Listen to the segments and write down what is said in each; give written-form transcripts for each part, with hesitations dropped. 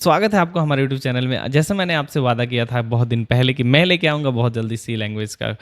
स्वागत है आपको हमारे यूट्यूब चैनल में। जैसा मैंने आपसे वादा किया था बहुत दिन पहले कि मैं लेके आऊँगा बहुत जल्दी सी लैंग्वेज का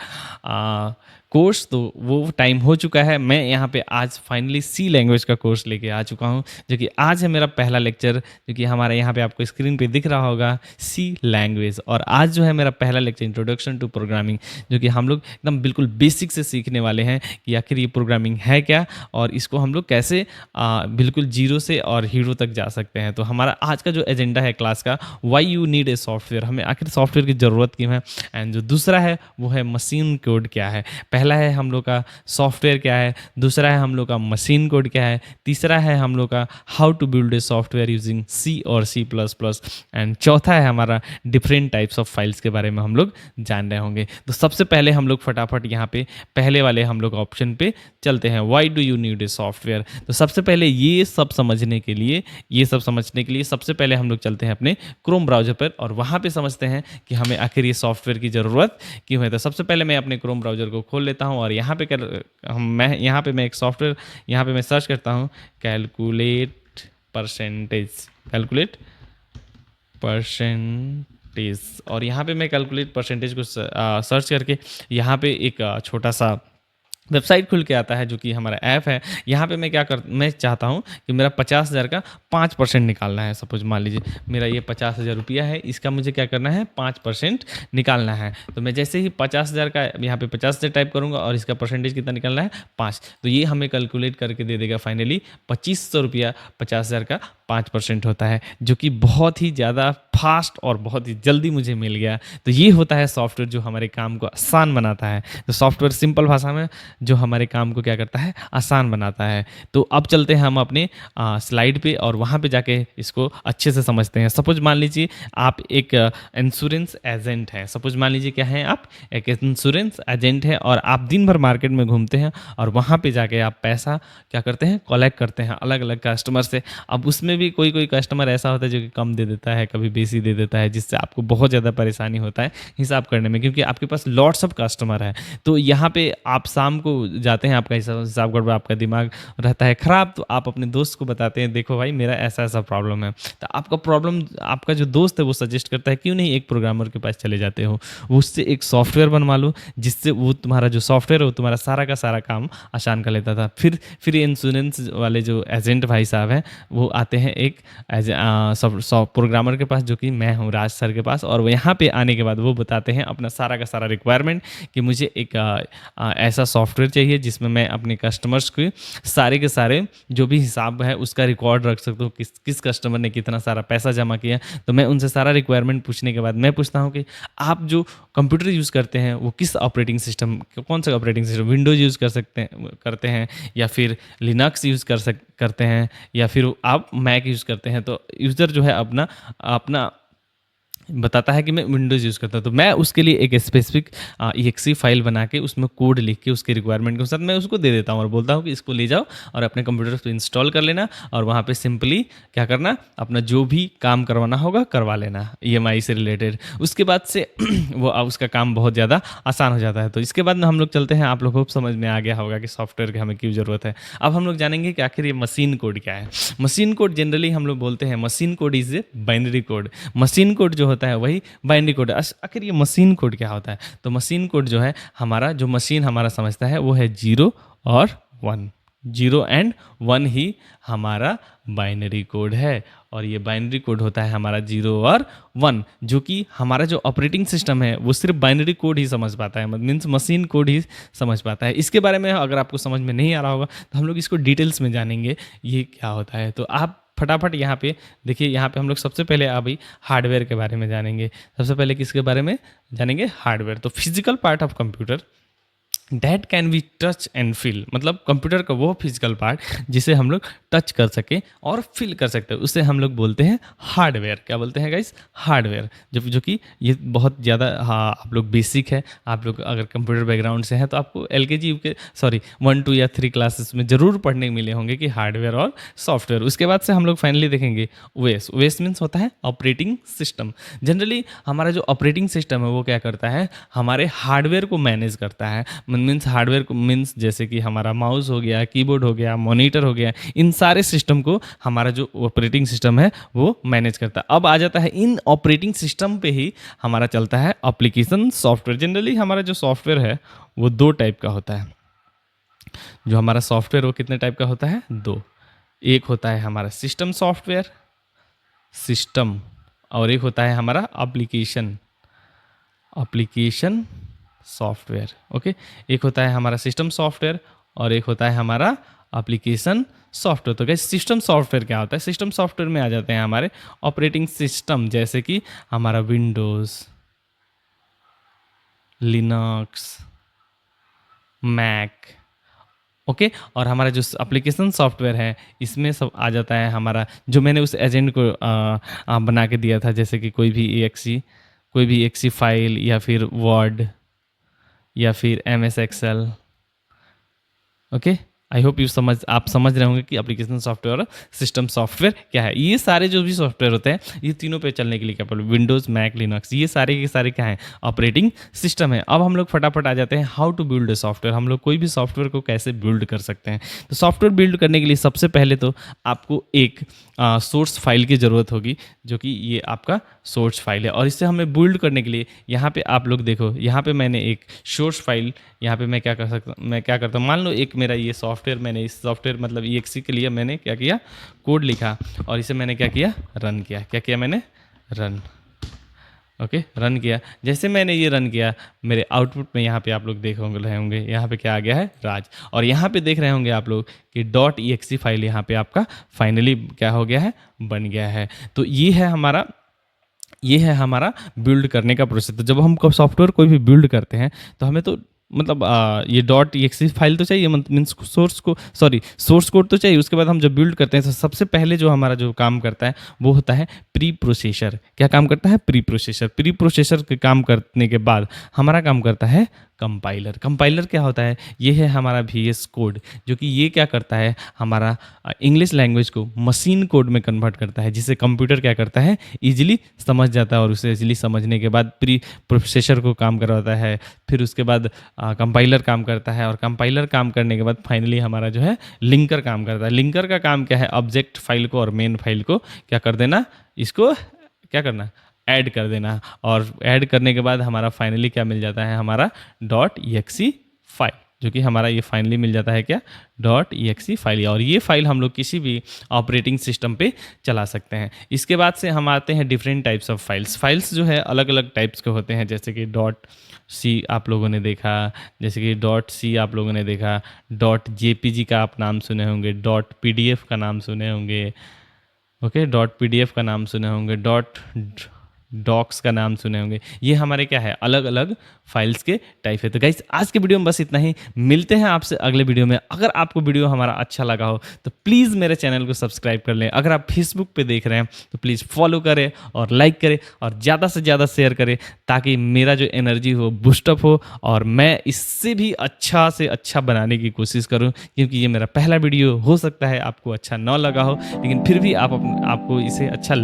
कोर्स, तो वो टाइम हो चुका है। मैं यहाँ पे आज फाइनली सी लैंग्वेज का कोर्स लेके आ चुका हूँ, जो कि आज है मेरा पहला लेक्चर, जो कि हमारे यहाँ पे आपको स्क्रीन पे दिख रहा होगा, सी लैंग्वेज। और आज जो है मेरा पहला लेक्चर इंट्रोडक्शन टू प्रोग्रामिंग, जो कि हम लोग एकदम बिल्कुल बेसिक से सीखने वाले हैं कि आखिर ये प्रोग्रामिंग है क्या और इसको हम लोग कैसे बिल्कुल जीरो से और हीरो तक जा सकते हैं। तो हमारा आज का जो एजेंडा है क्लास का, why you need a software, हमें आखिर सॉफ्टवेयर की ज़रूरत क्यों है। एंड जो दूसरा है वो है मशीन कोड क्या है। पहला है हम लोग का सॉफ्टवेयर क्या है, दूसरा है हम लोग का मशीन कोड क्या है, तीसरा है हम लोग का how to build a software using C और सी प्लस प्लस, एंड चौथा है हमारा डिफरेंट टाइप्स ऑफ फाइल्स के बारे में हम लोग जान रहे होंगे। तो सबसे पहले हम लोग फटाफट यहाँ पे पहले वाले हम लोग ऑप्शन पे चलते हैं, why do you need a software. तो सबसे पहले ये सब समझने के लिए सबसे पहले हम लोग चलते हैं अपने क्रोम ब्राउज़र पर और वहाँ पे समझते हैं कि हमें आखिर ये सॉफ्टवेयर की ज़रूरत क्यों है। तो सबसे पहले मैं अपने क्रोम ब्राउज़र को खोल लेता हूँ और यहाँ पे मैं एक सॉफ्टवेयर यहाँ पे मैं सर्च करता हूँ, कैलकुलेट परसेंटेज। और यहाँ पे मैं कैलकुलेट परसेंटेज को सर्च करके यहाँ पे एक छोटा सा वेबसाइट खुल के आता है, जो कि हमारा ऐप है। यहाँ पे मैं चाहता हूँ कि मेरा 50,000 का 5% निकालना है। सपोज मान लीजिए मेरा ये 50,000 रुपया है, इसका मुझे क्या करना है, 5% निकालना है। तो मैं जैसे ही 50,000 का यहाँ पे 50,000 टाइप करूँगा और इसका परसेंटेज कितना निकालना है, 5, तो ये हमें कैलकुलेट करके दे देगा फाइनली 2,500 रुपया 50,000 का 5% होता है, जो कि बहुत ही ज़्यादा फास्ट और बहुत ही जल्दी मुझे मिल गया। तो ये होता है सॉफ्टवेयर जो हमारे काम को आसान बनाता है। तो सॉफ्टवेयर सिंपल भाषा में जो हमारे काम को क्या करता है, आसान बनाता है। तो अब चलते हैं हम अपने स्लाइड पे और वहाँ पे जाके इसको अच्छे से समझते हैं। सपोज मान लीजिए आप एक इंश्योरेंस एजेंट हैं। सपोज मान लीजिए क्या है, आप एक इंश्योरेंस एजेंट हैं और आप दिन भर मार्केट में घूमते हैं और वहाँ पे जाके आप पैसा क्या करते हैं, कलेक्ट करते हैं अलग अलग कस्टमर से। अब उसमें भी कोई कस्टमर ऐसा होता है जो कि कम दे देता है, कभी बेसी दे देता है, जिससे आपको बहुत ज़्यादा परेशानी होता है हिसाब करने में, क्योंकि आपके पास लॉट्स ऑफ कस्टमर है। तो यहाँ पे आप शाम को जाते हैं, आपका हिसाब गड़बड़, आपका दिमाग रहता है ख़राब, तो आप अपने दोस्त को बताते हैं, देखो भाई मेरा ऐसा ऐसा प्रॉब्लम है। तो आपका जो दोस्त है वो सजेस्ट करता है, क्यों नहीं एक प्रोग्रामर के पास चले जाते हो, वो उससे एक सॉफ्टवेयर बनवा लो, जिससे वो तुम्हारा जो सॉफ्टवेयर है वो तुम्हारा सारा का सारा काम आसान कर लेता था। फिर ये इंश्योरेंस वाले जो एजेंट भाई साहब हैं वो आते हैं एक प्रोग्रामर के पास, जो कि मैं हूँ, राज सर के पास। और वो यहाँ पे आने के बाद वो बताते हैं अपना सारा का सारा रिक्वायरमेंट कि मुझे एक ऐसा सॉफ्टवेयर चाहिए जिसमें मैं अपने कस्टमर्स के सारे जो भी हिसाब है उसका रिकॉर्ड रख सकता हूँ, किस कस्टमर ने कितना सारा पैसा जमा किया। तो मैं उनसे सारा रिक्वायरमेंट पूछने के बाद मैं पूछता हूँ कि आप जो कंप्यूटर यूज़ करते हैं वो किस ऑपरेटिंग सिस्टम, कौन सा ऑपरेटिंग सिस्टम, विंडोज़ यूज़ करते हैं या फिर लिनक्स यूज़ करते हैं या फिर आप मैक यूज़ करते हैं। तो यूज़र जो है अपना बताता है कि मैं विंडोज़ यूज़ करता हूँ। तो मैं उसके लिए एक स्पेसिफिक EXE फाइल बना के उसमें कोड लिख के उसके रिक्वायरमेंट के साथ मैं उसको दे देता हूँ और बोलता हूँ कि इसको ले जाओ और अपने कंप्यूटर पे इंस्टॉल कर लेना और वहाँ पे सिंपली क्या करना, अपना जो भी काम करवाना होगा करवा लेना EMI से रिलेटेड। उसके बाद से वो उसका काम बहुत ज़्यादा आसान हो जाता है। तो इसके बाद में हम लोग चलते हैं, आप लोगों को समझ में आ गया होगा कि सॉफ्टवेयर की हमें क्यों ज़रूरत है। अब हम लोग जानेंगे कि आखिर ये मशीन कोड क्या है। मशीन कोड जनरली हम लोग बोलते हैं machine code is a binary code. Machine code जो होता है वही बाइनरी कोड है। आखिर ये मशीन कोड क्या होता है, तो मशीन कोड जो है हमारा, जो मशीन हमारा समझता है वो है 0 और 1, 0 एंड 1 ही हमारा बाइनरी कोड है। और ये बाइनरी कोड होता है हमारा 0 और 1, जो कि हमारा जो ऑपरेटिंग सिस्टम है वो सिर्फ बाइनरी कोड ही समझ पाता है, मीन्स मशीन कोड ही समझ पाता है। इसके बारे में अगर आपको समझ में नहीं आ रहा होगा तो हम लोग इसको डिटेल्स में जानेंगे ये क्या होता है। तो आप फटाफट यहाँ पे देखिए, यहाँ पे हम लोग सबसे पहले अभी हार्डवेयर के बारे में जानेंगे। सबसे पहले किसके बारे में जानेंगे, हार्डवेयर। तो physical part of computer that can be touch and feel, मतलब कंप्यूटर का वो फिजिकल पार्ट जिसे हम लोग टच कर सके और फील कर सकते हैं, उसे हम लोग बोलते हैं हार्डवेयर। क्या बोलते हैं गाइस, हार्डवेयर। जो कि ये बहुत ज़्यादा, हाँ, आप लोग बेसिक है, आप लोग अगर कंप्यूटर बैकग्राउंड से हैं तो आपको LKG 1, 2 या 3 क्लासेस में ज़रूर पढ़ने मिले होंगे कि हार्डवेयर और सॉफ्टवेयर। उसके बाद से हम लोग फाइनली देखेंगे OS। OS मीन्स होता है ऑपरेटिंग सिस्टम। जनरली हमारा जो ऑपरेटिंग सिस्टम है वो क्या करता है, हमारे हार्डवेयर को मैनेज करता है। मीन्स हार्डवेयर को मीन्स जैसे कि हमारा माउस हो गया, कीबोर्ड हो गया, मॉनिटर हो गया, इन सारे सिस्टम को हमारा जो ऑपरेटिंग सिस्टम है वो मैनेज करता है। अब आ जाता है इन ऑपरेटिंग सिस्टम पे ही हमारा चलता है एप्लीकेशन सॉफ्टवेयर। जनरली हमारा जो सॉफ्टवेयर है वो दो टाइप का होता है। जो हमारा सॉफ्टवेयर वो कितने टाइप का होता है? दो। एक होता है हमारा सिस्टम सॉफ्टवेयर, सिस्टम, और एक होता है हमारा एप्लीकेशन, एप्लीकेशन सॉफ्टवेयर। ओके, एक होता है हमारा सिस्टम सॉफ्टवेयर और एक होता है हमारा एप्लीकेशन सॉफ्टवेयर। तो गाइस सिस्टम सॉफ्टवेयर क्या होता है? सिस्टम सॉफ्टवेयर में आ जाते हैं हमारे ऑपरेटिंग सिस्टम, जैसे कि हमारा विंडोज़, लिनक्स, मैक। ओके, और हमारा जो एप्लीकेशन सॉफ्टवेयर है इसमें सब आ जाता है हमारा, जो मैंने उस एजेंट को बना के दिया था, जैसे कि कोई भी एक्सी फाइल या फिर वर्ड या फिर MS Excel. Okay, I hope आप समझ रहे होंगे कि एप्लीकेशन सॉफ्टवेयर और सिस्टम सॉफ्टवेयर क्या है। ये सारे जो भी सॉफ्टवेयर होते हैं ये तीनों पे चलने के लिए कैपेबल, विंडोज़, मैक, लिनक्स, ये सारे के सारे क्या हैं? ऑपरेटिंग सिस्टम है। अब हम लोग फटाफट आ जाते हैं how to build a software. हम लोग कोई भी सॉफ्टवेयर को कैसे बिल्ड कर सकते हैं। तो सॉफ्टवेयर बिल्ड करने के लिए सबसे पहले तो आपको एक सोर्स फाइल की ज़रूरत होगी, जो कि ये आपका सोर्स फाइल है। और इसे हमें बिल्ड करने के लिए यहाँ पे आप लोग देखो, यहाँ पे मैंने एक सोर्स फाइल, यहाँ पे मैं क्या करता हूँ, मान लो एक मेरा ये सॉफ्टवेयर, मैंने इस सॉफ्टवेयर मतलब EXE के लिए मैंने क्या किया, कोड लिखा और इसे मैंने क्या किया, रन किया। क्या किया मैंने? रन। ओके, रन किया। जैसे मैंने ये रन किया, मेरे आउटपुट में यहाँ पे आप लोग देख रहे होंगे, यहाँ पे क्या आ गया है? राज। और यहाँ पे देख रहे होंगे आप लोग कि .exe फाइल यहाँ पे आपका फाइनली क्या हो गया है? बन गया है। तो ये है हमारा बिल्ड करने का प्रोसेस। तो जब हम सॉफ्टवेयर कोई भी बिल्ड करते हैं तो हमें तो मतलब ये .exe फाइल तो चाहिए, मीन्स सोर्स कोड तो चाहिए। उसके बाद हम जब बिल्ड करते हैं तो सबसे पहले जो हमारा जो काम करता है वो होता है प्री प्रोसेसर। क्या काम करता है? Pre processor. प्री प्रोसेसर के काम करने के बाद हमारा काम करता है कंपाइलर। कंपाइलर क्या होता है? ये है हमारा VS कोड, जो कि ये क्या करता है, हमारा इंग्लिश लैंग्वेज को मशीन कोड में कन्वर्ट करता है, जिसे कंप्यूटर क्या करता है, इजीली समझ जाता है। और उसे इजीली समझने के बाद प्री प्रोसेसर को काम करवाता है, फिर उसके बाद कंपाइलर काम करता है, और कंपाइलर काम करने के बाद फाइनली हमारा जो है लिंकर काम करता है। लिंकर का काम क्या है? ऑब्जेक्ट फाइल को और मेन फाइल को क्या कर देना, इसको क्या करना, ऐड कर देना। और ऐड करने के बाद हमारा फाइनली क्या मिल जाता है, हमारा .exe फाइल, जो कि हमारा ये फाइनली मिल जाता है क्या, .exe फाइल। और ये फाइल हम लोग किसी भी ऑपरेटिंग सिस्टम पे चला सकते हैं। इसके बाद से हम आते हैं डिफरेंट टाइप्स ऑफ फाइल्स जो है अलग अलग टाइप्स के होते हैं, जैसे कि .c आप लोगों ने देखा, जैसे कि .c आप लोगों ने देखा, .jpg का आप नाम सुने होंगे, .pdf का नाम सुने होंगे, ओके, .pdf का नाम सुने होंगे, डॉक्स का नाम सुने होंगे। ये हमारे क्या है, अलग अलग फाइल्स के टाइप है। तो गाइस आज के वीडियो में बस इतना ही, मिलते हैं आपसे अगले वीडियो में। अगर आपको वीडियो हमारा अच्छा लगा हो तो प्लीज़ मेरे चैनल को सब्सक्राइब कर लें। अगर आप फेसबुक पे देख रहे हैं तो प्लीज़ फॉलो करें और लाइक करें और ज़्यादा से ज़्यादा शेयर करें, ताकि मेरा जो एनर्जी हो बूस्टअप हो और मैं इससे भी अच्छा से अच्छा बनाने की कोशिश करूँ। क्योंकि ये मेरा पहला वीडियो, हो सकता है आपको अच्छा ना लगा हो, लेकिन फिर भी आपको इसे अच्छा